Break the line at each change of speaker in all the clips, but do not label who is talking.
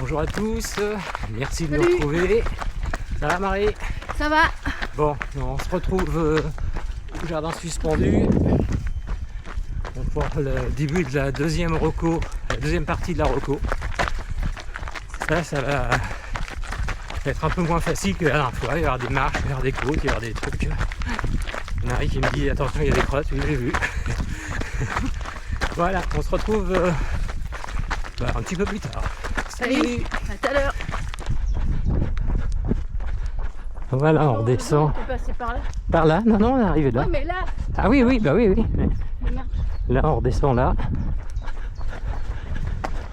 Bonjour à tous, merci de nous retrouver. Ça va Marie?
Ça va.
Bon, on se retrouve au jardin suspendu pour le début de la deuxième reco, la deuxième partie de la reco. Ça va être un peu moins facile que la dernière fois. Il va y avoir des marches, il va y avoir des côtes, il va y avoir des trucs. Marie qui me dit attention, il y a des crottes, oui j'ai vu. Voilà, on se retrouve un petit peu plus tard.
Salut. À tout à l'heure.
Voilà, on redescend.
On peut passer par là.
Par là? Non, non, on est arrivé là.
Ouais, mais là.
Ah oui, oui, bah oui, oui. Là, on redescend là.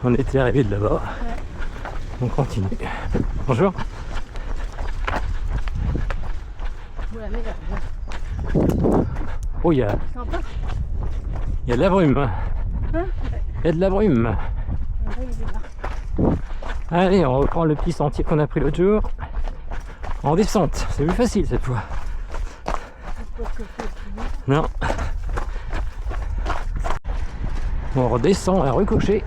On était arrivé de là-bas.
Ouais.
On continue. Bonjour.
Voilà, mais là.
Oh, il y a
Sympa.
de la brume.
Hein?
Il y a de la brume.
Ouais, il est là.
Allez, on reprend le petit sentier qu'on a pris l'autre jour. En descente, c'est plus facile cette fois. Non. On redescend à Recocher.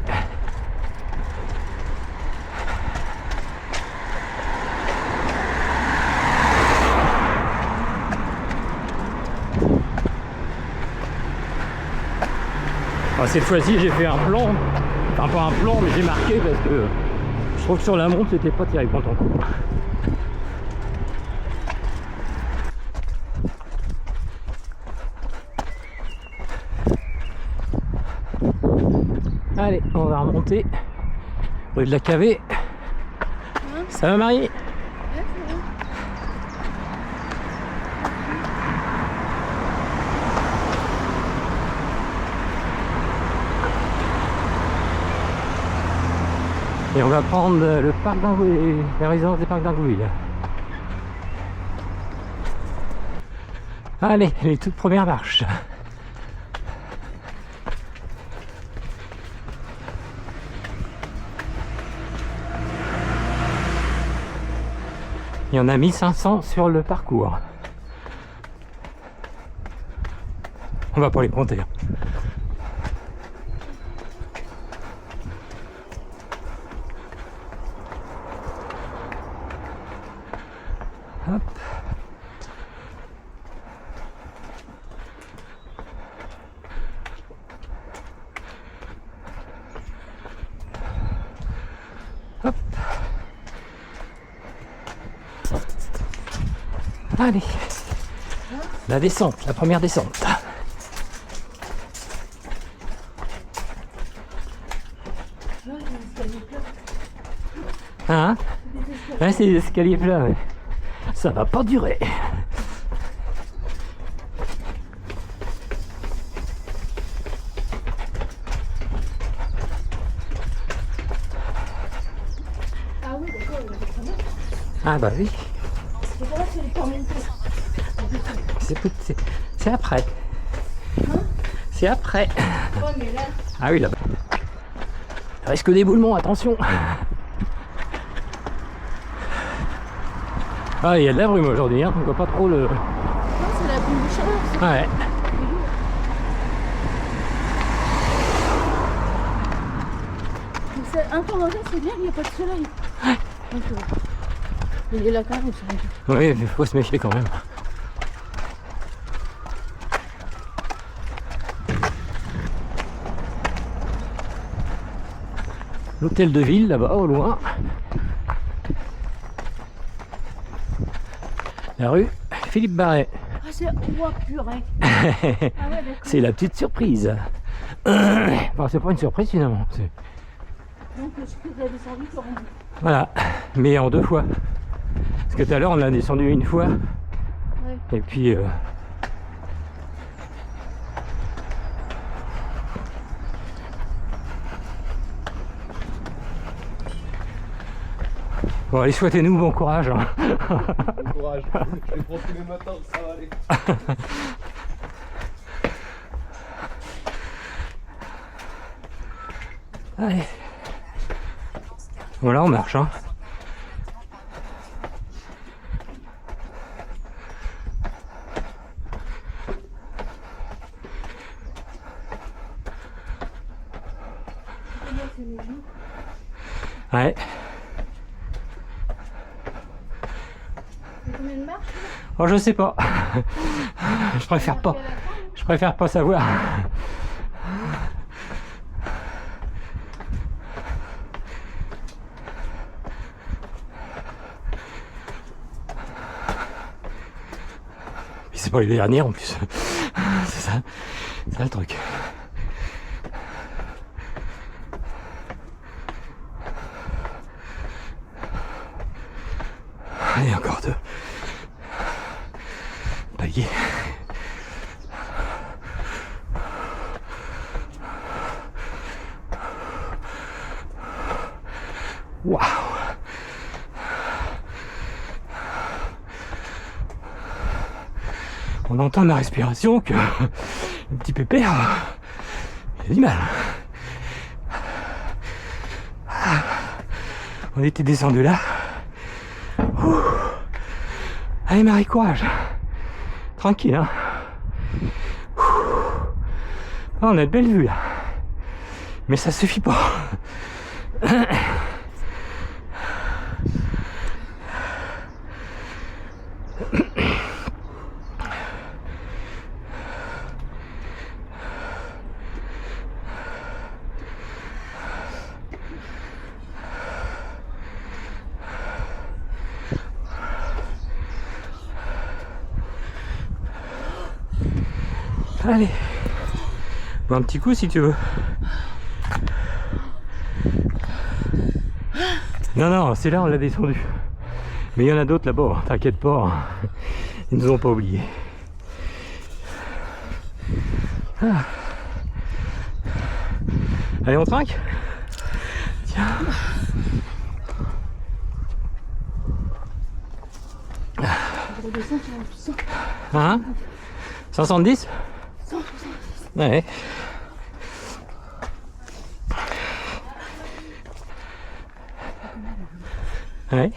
Cette fois-ci j'ai fait un plan, enfin pas un plan mais j'ai marqué parce que je trouve que sur la montre c'était pas terrible quand on court. Allez, on va remonter rue de la Cavée. Ça va Marie? Et on va prendre le parc d'Angouville, la résidence des parcs d'Angouville. Allez, les toutes premières marches. Il y en a 1500 sur le parcours. On va pas les compter. Hop. Hop. Allez. La descente, la première descente. Hein? Ouais, c'est des escaliers plats, ouais. Ça va pas durer.
Ah oui, d'accord, il y a des problèmes.
Ah bah oui.
C'est pas là que c'est les permis.
C'est après.
Hein?
C'est après.
Ouais, mais là.
Ah oui, là-bas. Risque d'éboulement, attention. Ah, il y a de la brume aujourd'hui, hein. On voit pas trop le...
Non, c'est la brume de chaleur, ça.
Ouais.
Mais c'est un temps dans c'est bien, il n'y a pas de soleil. Donc, il est là quand même, le soleil.
Oui, il faut se méfier quand même. L'hôtel de ville, là-bas, au loin. La rue Philippe Barret.
Ah, c'est... Oh, purée. Ah ouais, d'accord.
C'est la petite surprise. Enfin, c'est pas une surprise finalement.
Donc, ce que vous avez descendu, tu rendu.
Voilà, mais en deux fois. Parce que tout à l'heure, on l'a descendu une fois.
Ouais.
Et puis... Bon, allez, souhaitez-nous bon courage. Hein.
Bon courage, je les prends tous les matins, ça va aller.
Allez. Voilà, on marche. Hein. Ouais. Oh, je sais pas. Je préfère pas. Je préfère pas savoir. Puis c'est pas les dernières en plus. C'est ça le truc. Allez, encore deux. Palier. Waouh. On entend ma respiration que le petit pépère, il a du mal. On était descendu là. Ouh. Allez Marie, courage. Tranquille, hein. Ouh. Ah, on a de belles vues là. Mais ça suffit pas. Allez, bon, un petit coup si tu veux. Non, non, c'est là on l'a descendu. Mais il y en a d'autres là-bas, t'inquiète pas. Ils nous ont pas oubliés. Ah. Allez, on trinque. Tiens.
Je redescends sur un 100.
Hein 170 Ouais. Ouais.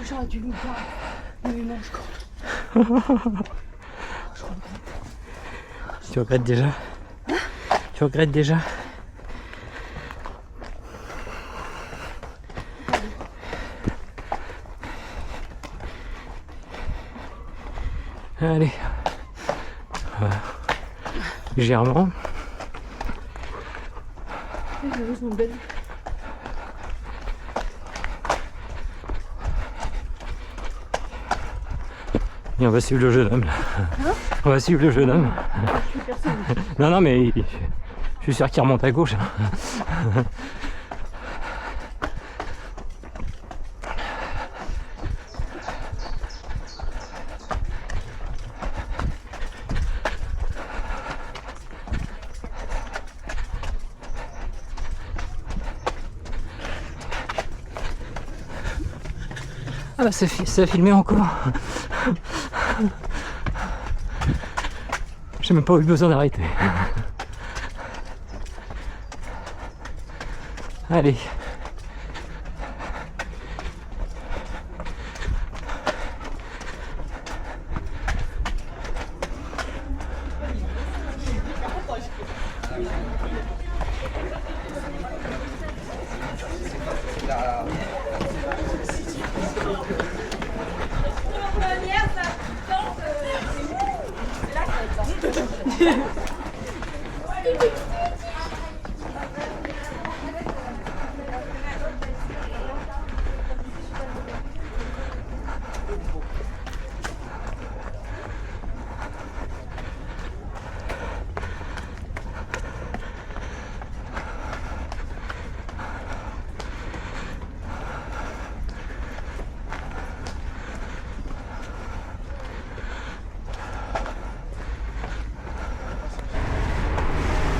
J'aurais dû le voir. Mais non, je compte.
Tu regrettes déjà? Tu regrettes déjà? Allez. Voilà. Légèrement.
J'avoue, je m'embête.
Et on va suivre le jeune homme là.
Hein?
On va suivre le jeune homme.
Je suis personne.
Non, non, mais je suis sûr qu'il remonte à gauche. Ah bah c'est filmé encore. J'ai même pas eu besoin d'arrêter. Allez.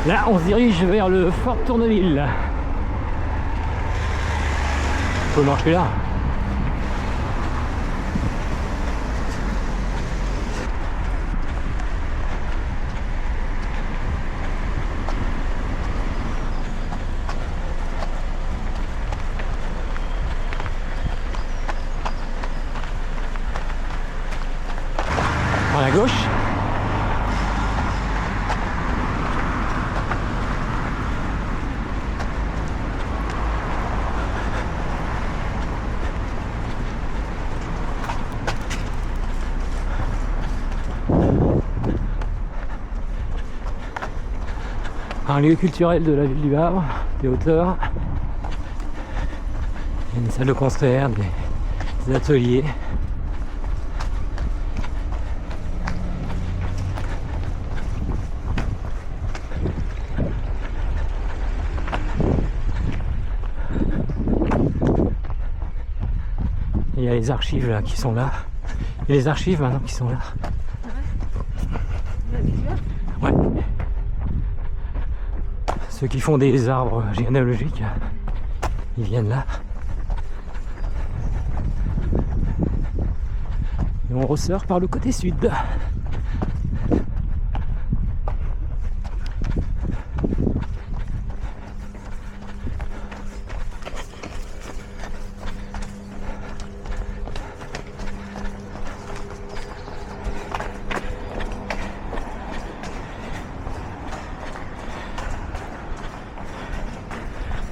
Là, on se dirige vers le Fort Tourneville. Faut marcher là. À la gauche. Un lieu culturel de la ville du Havre, des hauteurs. Il y a une salle de concert, des ateliers. Il y a les archives là qui sont là. Il y a les archives maintenant qui sont là. Ouais. Ceux qui font des arbres généalogiques, ils viennent là. Et on ressort par le côté sud.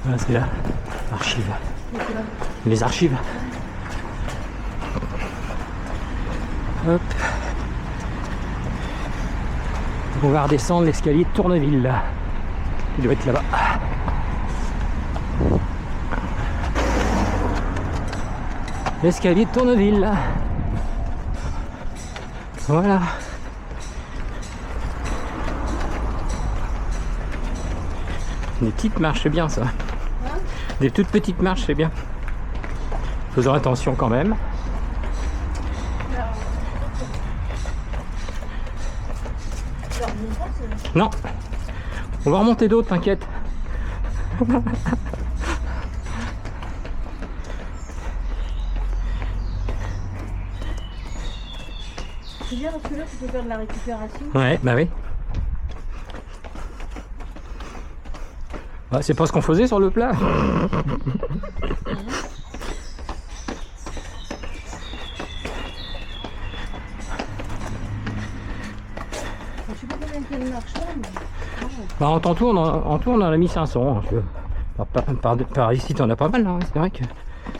Voilà, c'est là, archives. Les archives. Hop. On va redescendre l'escalier de Tourneville là. Il doit être là-bas. L'escalier de Tourneville là. Voilà. Des petites marches, c'est bien ça. Des toutes petites marches, c'est bien. Faisons attention quand même. Non, on va remonter d'autres, t'inquiète.
C'est bien parce que là tu peux faire de la récupération.
Ouais, bah oui. Ouais, c'est pas ce qu'on faisait sur le plat.
Je sais pas combien il y a de marche là, mais...
Bah, en tour, on en a mis 500. Hein, par ici, t'en as pas mal. Hein, c'est vrai que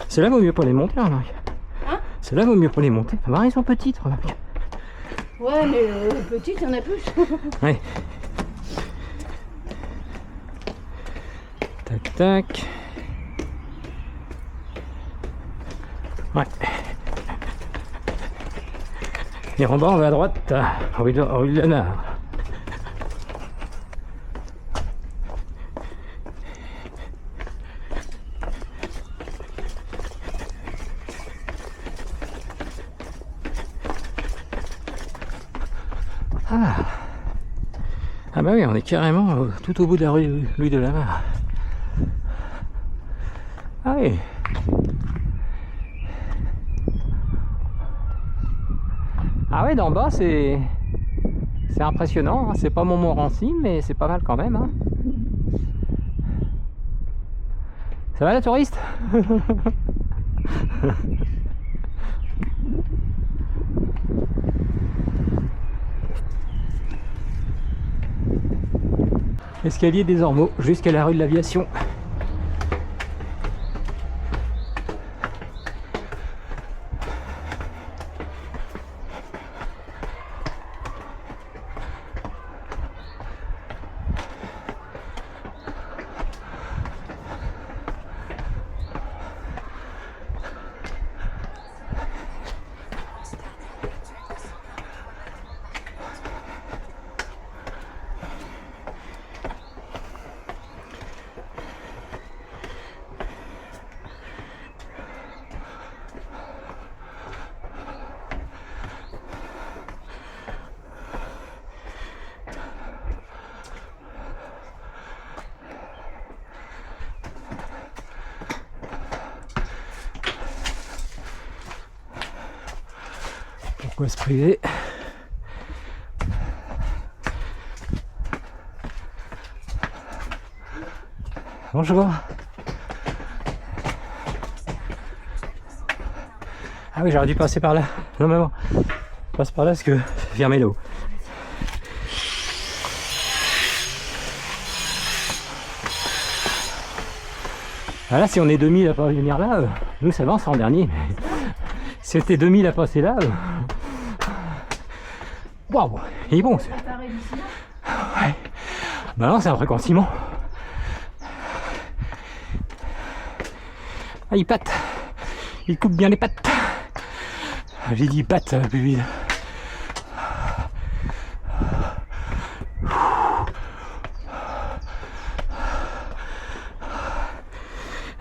c'est là vaut mieux pas les monter, remarque.
Hein?
C'est là vaut mieux pas les monter. Bah, ils sont petites, remarque.
Ouais, mais petite, il y en a plus.
Ouais. Tac, tac. Ouais. Et en bas, on va à droite, rue de la Nare. Ah bah oui, on est carrément tout au bout de la rue Louis de la Mare. Ah oui. Ah ouais, d'en bas c'est impressionnant, hein. C'est pas Montmorency, mais c'est pas mal quand même, hein. Ça va la touriste? Escalier des Ormeaux jusqu'à la rue de l'Aviation. Pourquoi se priver? Bonjour. Ah oui, j'aurais dû passer par là. Non mais bon, je passe par là parce que fermez l'eau. Voilà, si on est 2000 à pas venir là, nous ça avance en dernier. Mais si c'était 2000 à passer là, waouh, il est bon. Ouais. Bah non, c'est un truc en ciment. Ah, il pâte. Il coupe bien les pattes. J'ai dit pattes, ça va plus vite.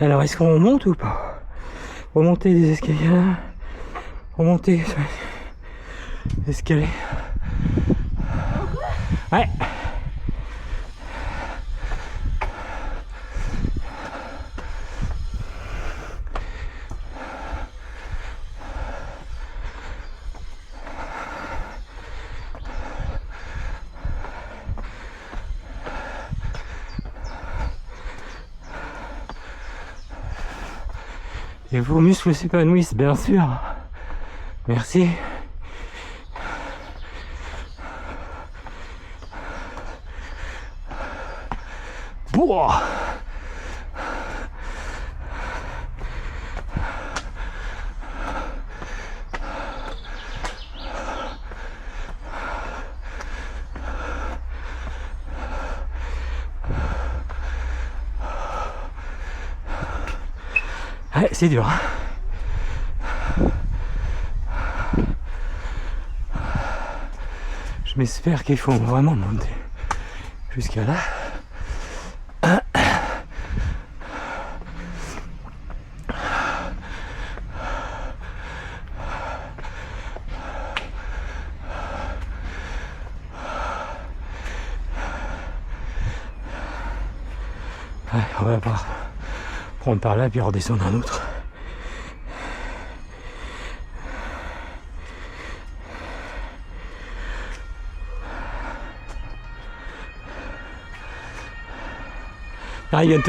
Alors, est-ce qu'on monte ou pas? Remonter des escaliers là. Remonter sur les escaliers. Ouais. Et vos muscles s'épanouissent, bien sûr. Merci. Boah. Ouais, c'est dur. Je m'espère qu'il faut vraiment monter jusqu'à là. Ouais, on va voir. Prendre par là puis redescendre un autre. Ah, ils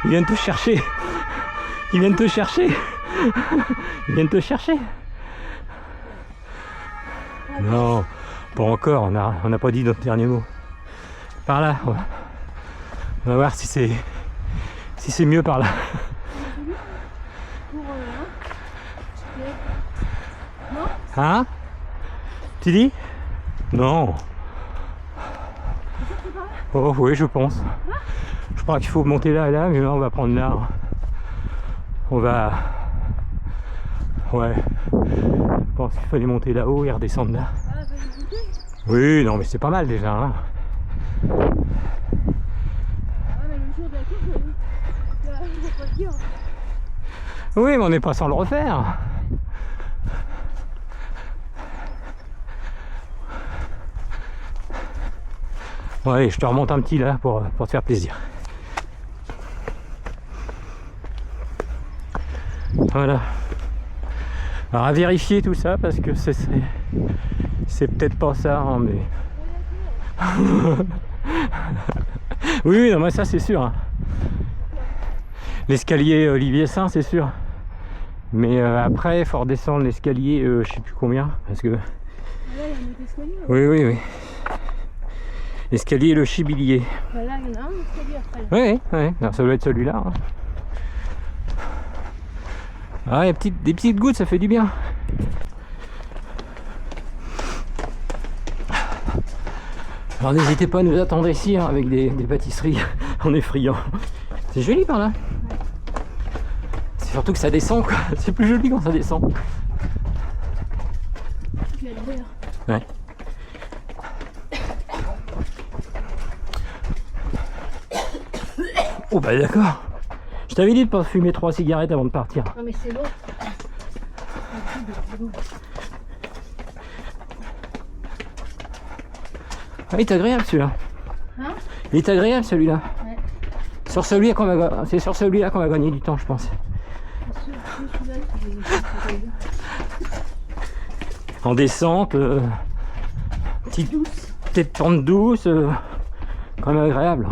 viennent te chercher. Ils viennent te chercher. Ils viennent te chercher. Non, pas encore. On n'a pas dit notre dernier mot. Par là. On va voir si c'est mieux par là. Hein? Tu dis? Non. Oh oui, je pense. Je crois qu'il faut monter là et là, mais là on va prendre là. On va... Ouais. Je pense qu'il fallait monter là-haut et redescendre là. Oui, non mais c'est pas mal déjà. Hein. Oui, mais on n'est pas sans le refaire. Bon allez, je te remonte un petit là pour te faire plaisir. Voilà. Alors à vérifier tout ça parce que c'est peut-être pas ça, hein, mais... oui, non mais ça c'est sûr. Hein. L'escalier Olivier Saint, c'est sûr. Mais après, il faut redescendre l'escalier, je sais plus combien, parce que...
Là, il y a un autre escalier.
Oui, oui, oui. L'escalier Le Chibilier.
Bah là, il y en a un escalier après.
Oui, oui, oui. Ça doit être celui-là. Hein. Ah, des petites gouttes, ça fait du bien. Alors n'hésitez pas à nous attendre ici hein, avec des pâtisseries. On est friands. C'est joli par là. C'est surtout que ça descend quoi. C'est plus joli quand ça descend.
Tu as le verre.
Ouais. Oh bah d'accord. Je t'avais dit de pas fumer 3 cigarettes avant de partir.
Non mais c'est l'autre.
Ah, il est agréable celui-là.
Hein?
Il est agréable celui-là.
Ouais.
C'est sur celui-là qu'on va gagner du temps je pense. En descente, petite pente douce, quand même agréable.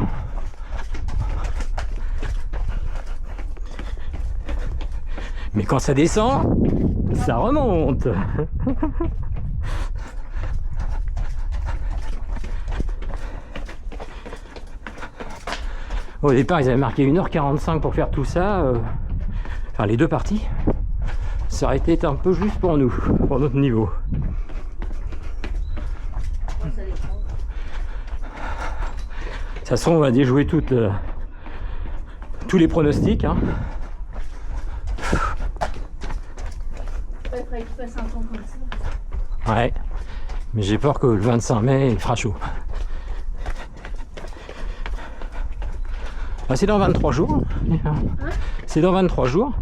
Mais quand ça descend, ça remonte. Au départ, ils avaient marqué 1h45 pour faire tout ça. Enfin, les deux parties. Ça aurait été un peu juste pour nous, pour notre niveau. toute façon, on va déjouer tous les pronostics. Hein.
Ouais, il faudrait qu'il fasse un temps comme ça.
Ouais, mais j'ai peur que le 25 mai, il fera chaud. Ah, c'est dans 23 jours. Hein, c'est dans 23 jours.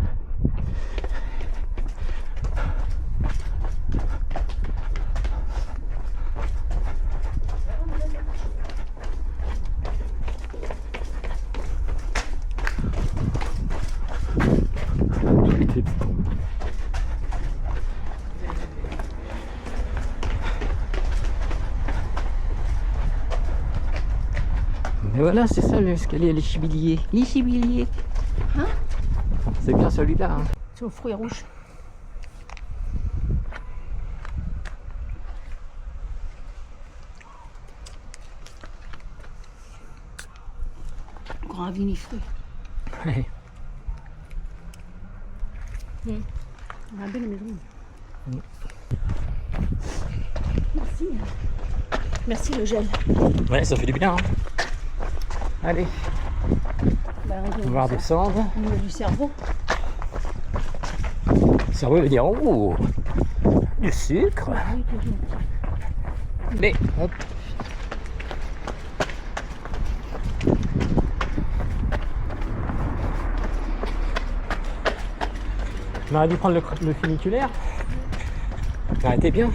Mais voilà, c'est ça l'escalier, les chibiliers. Les chibiliers.
Hein?
C'est bien celui-là. Hein.
C'est aux fruits rouges. Encore un vinifruit.
Ouais.
On a belle maison. Merci. Merci le gel.
Ouais, ça fait du bien. Hein. Allez,
Bah,
on va redescendre.
au niveau du cerveau.
Le cerveau veut dire oh, du sucre.
Oui, toujours.
Mais hop. On aurait dû prendre le funiculaire. Ça aurait été bien.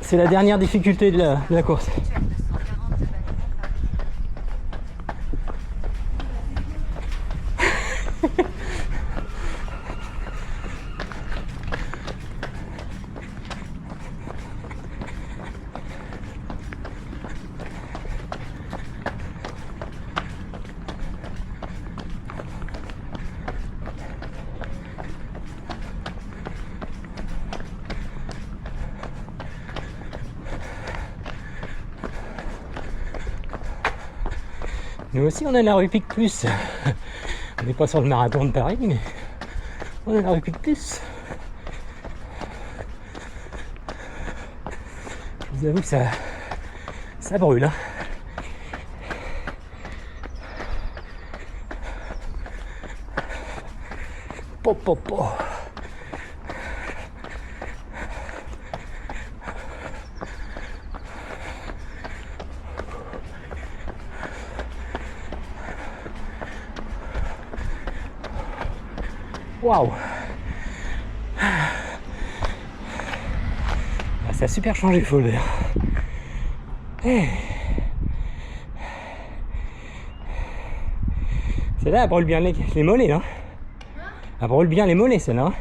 C'est la dernière difficulté de la course. Nous aussi on a la rue Pic Plus. On n'est pas sur le marathon de Paris, mais on a la rue Pic Plus. Je vous avoue que ça brûle. Hein. Pop, pop, pop. Waouh! Ça a super changé, faut le dire. Hey. Celle-là, elle brûle bien les mollets, hein? Elle brûle bien les mollets, celle-là. Hein.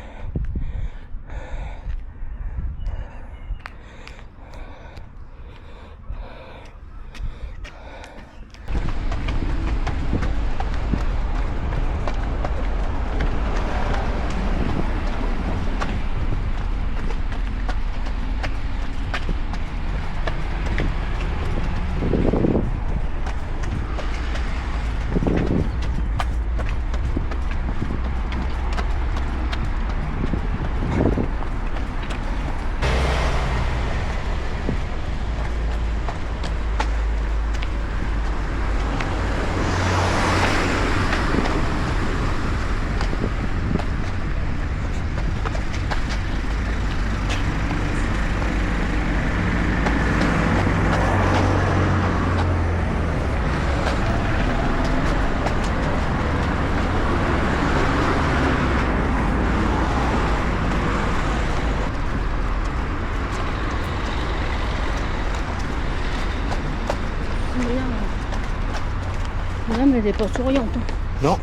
Madame, elle n'est pas souriante. Hein.
Non,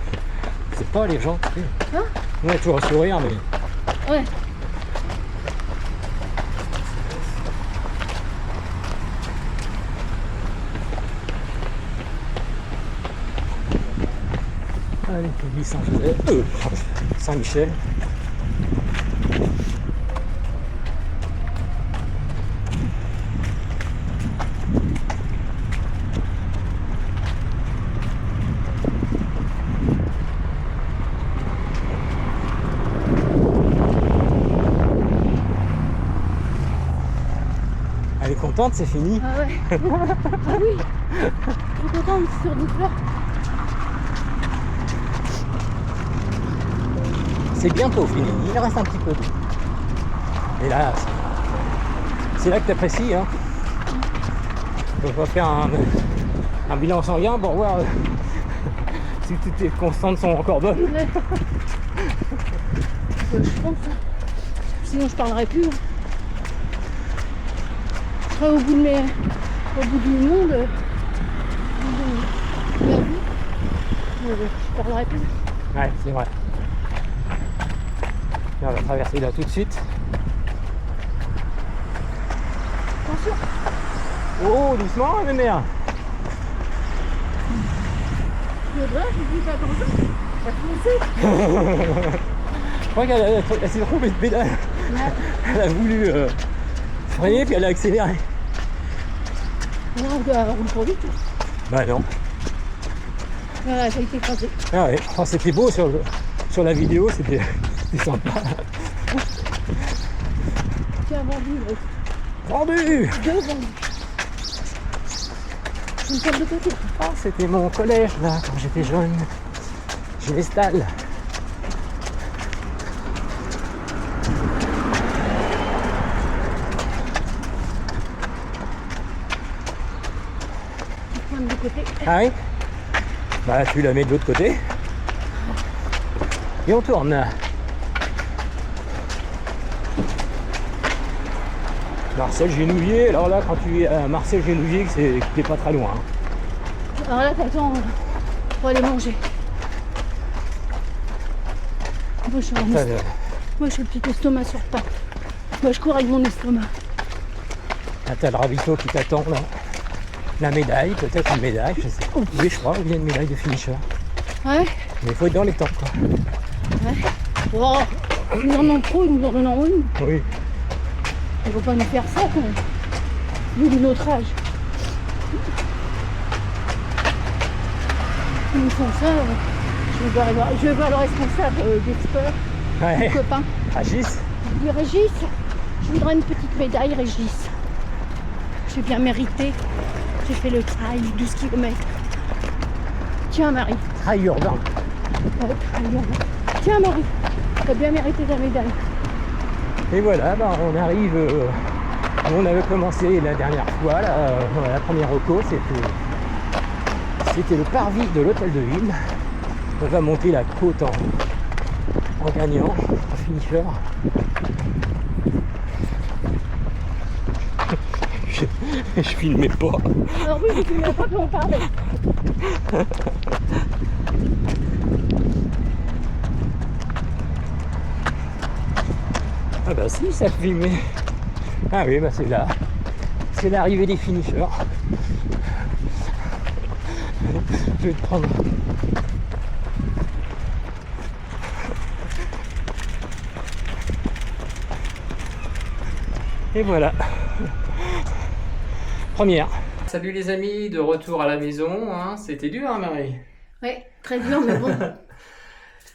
c'est pas les gens.
Hein?
On a toujours un sourire, mais.
Ouais.
Allez, on dit Saint-Michel. Elle est contente, c'est fini.
Ah ouais. Ah oui. Je suis contente sur du fleurs.
C'est bientôt fini, il reste un petit peu. Et là, c'est là que tu apprécies. Hein. On va faire un bilan sanguin pour voir si toutes tes constantes sont encore bonnes.
Ouais. Je pense. Sinon je parlerai plus. Je serai au bout du monde. De la vie. Je parlerai plus.
Ouais, c'est vrai. Là, on va traverser là tout de suite.
Attention.
Oh, doucement, ma mère.
Là, je dis pas attention. Ça foncer.
Je crois qu'elle s'est trompée de pédale.
Ouais.
Elle a voulu freiner puis elle a accéléré.
Là, on roule trop vite.
Bah non.
Voilà, ça a été écrasé.
Ah ouais, oh, c'était beau sur la vidéo, c'était sympa.
Tiens, vendu.
Vendu.
Deux vendus. Une table de côté.
Ah, c'était mon collège là, quand j'étais jeune. Je m'installe.
Une de côté.
Ah oui. Bah tu la mets de l'autre côté. Et on tourne. Marcel Genouillet, alors là quand tu es à Marcel Genouillet, c'est que t'es pas très loin. Hein.
Alors là, t'attends pour aller manger. Moi, je suis le petit estomac sur pattes. Moi, je cours avec mon estomac.
Là, t'as le ravito qui t'attend là. La médaille, peut-être une médaille, je sais pas. Oui, je crois, il y a une médaille de finisher.
Ouais,
Mais il faut être dans les temps quoi.
ouais. Oh, ils en ont trop, ils nous en donnent une.
Oui.
Ils vont pas nous faire ça, quoi. Vu de notre âge. Ils font ça. Je vais voir le responsable des sports,
Ouais.
mon copain.
Régis.
Je dis Régis, je voudrais une petite médaille, Régis. J'ai bien mérité. J'ai fait le trail, 12 km. Tiens, Marie.
Trail urbain.
Ouais, trail urbain. Tiens, Marie. T'as bien mérité ta médaille.
Et voilà, bah, on arrive. On avait commencé la dernière fois, là, la première reco, c'était le parvis de l'hôtel de ville. On va monter la côte en gagnant, en finisher. je filmais pas.
Alors oui, tu n'as pas pu en parler.
Ah bah si, ça filmait. Ah oui, bah c'est là. C'est l'arrivée des finishers. Je vais te prendre. Et voilà. Première. Salut les amis, de retour à la maison. Hein. C'était dur, hein, Marie?
Ouais, très dur, mais bon.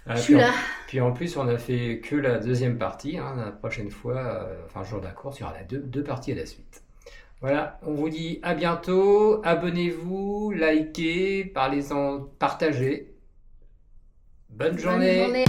Ah,
Je suis là.
Puis en plus, on a fait que la deuxième partie. Hein. La prochaine fois, enfin, jour de la course, il y aura deux parties à la suite. Voilà, on vous dit à bientôt. Abonnez-vous, likez, parlez-en, partagez. Bonne journée.
Bonne journée.